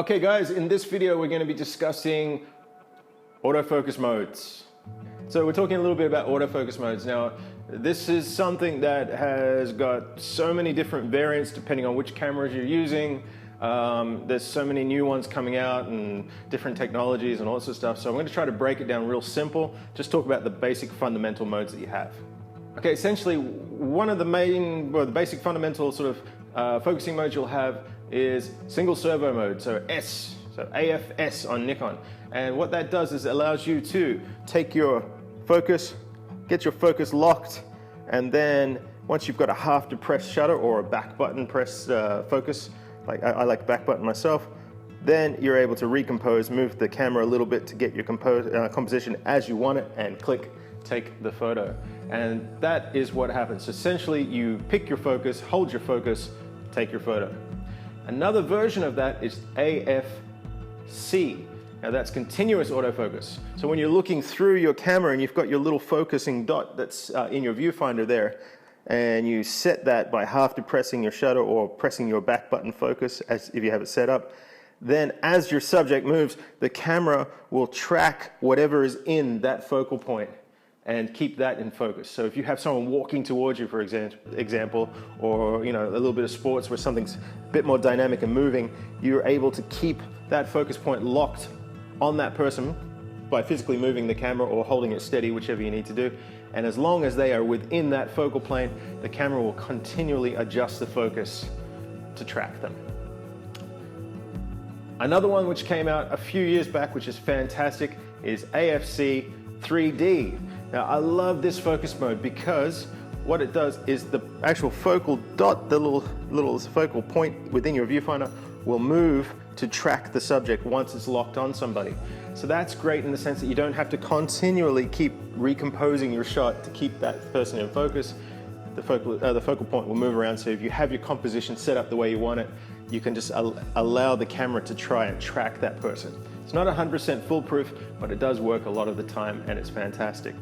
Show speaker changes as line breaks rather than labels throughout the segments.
Okay guys, in this video we're going to be discussing autofocus modes. So we're talking a little bit about autofocus modes. Now this is something that has got so many different variants depending on which cameras you're using. There's so many new ones coming out and different technologies and all sorts of stuff. So I'm going to try to break it down real simple, just talk about the basic fundamental modes that you have. Okay, essentially one of the the basic fundamental sort of focusing modes you'll have is single servo mode, so AFS on Nikon. And what that does is it allows you to take your focus, get your focus locked, and then once you've got a half depressed shutter or a back button press focus, like I like back button myself, then you're able to recompose, move the camera a little bit to get your composition as you want it, and click, take the photo. And that is what happens. Essentially, you pick your focus, hold your focus, take your photo. Another version of that is AFC. Now that's continuous autofocus. So when you're looking through your camera and you've got your little focusing dot that's in your viewfinder there, and you set that by half depressing your shutter or pressing your back button focus as if you have it set up, then as your subject moves, the camera will track whatever is in that focal point and keep that in focus. So if you have someone walking towards you, for example, or a little bit of sports where something's a bit more dynamic and moving, you're able to keep that focus point locked on that person by physically moving the camera or holding it steady, whichever you need to do. And as long as they are within that focal plane, the camera will continually adjust the focus to track them. Another one which came out a few years back, which is fantastic, is AFC 3D. Now I love this focus mode because what it does is the actual focal dot, the little focal point within your viewfinder, will move to track the subject once it's locked on somebody. So that's great in the sense that you don't have to continually keep recomposing your shot to keep that person in focus. The focal point will move around, so if you have your composition set up the way you want it, you can just allow the camera to try and track that person. It's not 100% foolproof, but it does work a lot of the time and it's fantastic.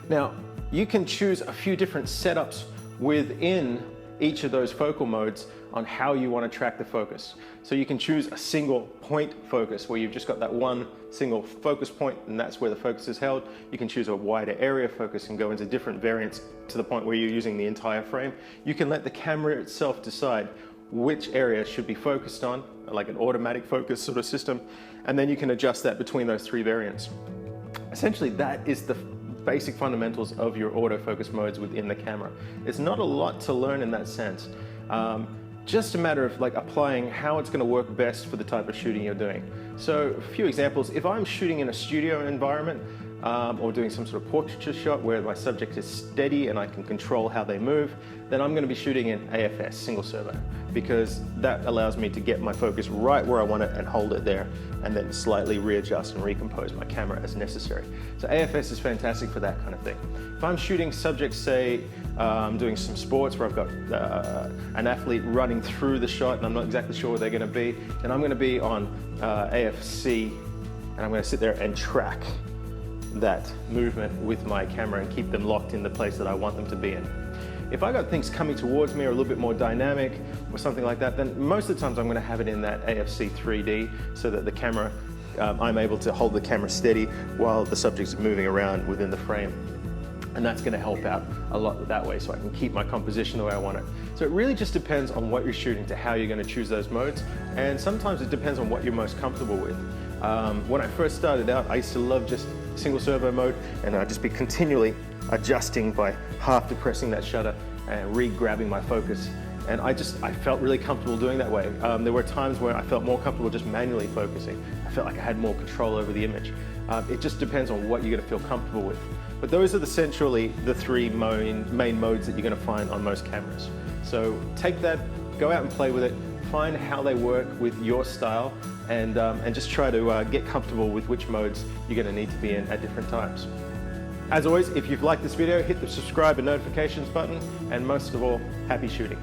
Now, you can choose a few different setups within each of those focal modes on how you want to track the focus. So you can choose a single point focus where you've just got that one single focus point and that's where the focus is held. You can choose a wider area focus and go into different variants to the point where you're using the entire frame. You can let the camera itself decide which area should be focused on, like an automatic focus sort of system, and then you can adjust that between those three variants. Essentially, that is the basic fundamentals of your autofocus modes within the camera. It's not a lot to learn in that sense. Just a matter of applying how it's going to work best for the type of shooting you're doing. So a few examples: if I'm shooting in a studio environment or doing some sort of portraiture shot where my subject is steady and I can control how they move, then I'm going to be shooting in AFS, single servo, because that allows me to get my focus right where I want it and hold it there, and then slightly readjust and recompose my camera as necessary. So AFS is fantastic for that kind of thing. If I'm shooting subjects, say I'm doing some sports where I've got an athlete running through the shot and I'm not exactly sure where they're going to be, then I'm going to be on AFC, and I'm going to sit there and track that movement with my camera and keep them locked in the place that I want them to be in. If I got things coming towards me or a little bit more dynamic or something like that, then most of the times I'm going to have it in that AFC 3D so that the camera, I'm able to hold the camera steady while the subject's moving around within the frame. And that's going to help out a lot that way, so I can keep my composition the way I want it. So it really just depends on what you're shooting to how you're going to choose those modes, and sometimes it depends on what you're most comfortable with. When I first started out, I used to love just single servo mode, and I'd just be continually adjusting by half depressing that shutter and re-grabbing my focus. And I felt really comfortable doing that way. There were times where I felt more comfortable just manually focusing. I felt like I had more control over the image. It just depends on what you're going to feel comfortable with. But those are essentially the three main modes that you're going to find on most cameras. So take that, go out and play with it, find how they work with your style, and just try to get comfortable with which modes you're going to need to be in at different times. As always, if you've liked this video, hit the subscribe and notifications button, and most of all, happy shooting.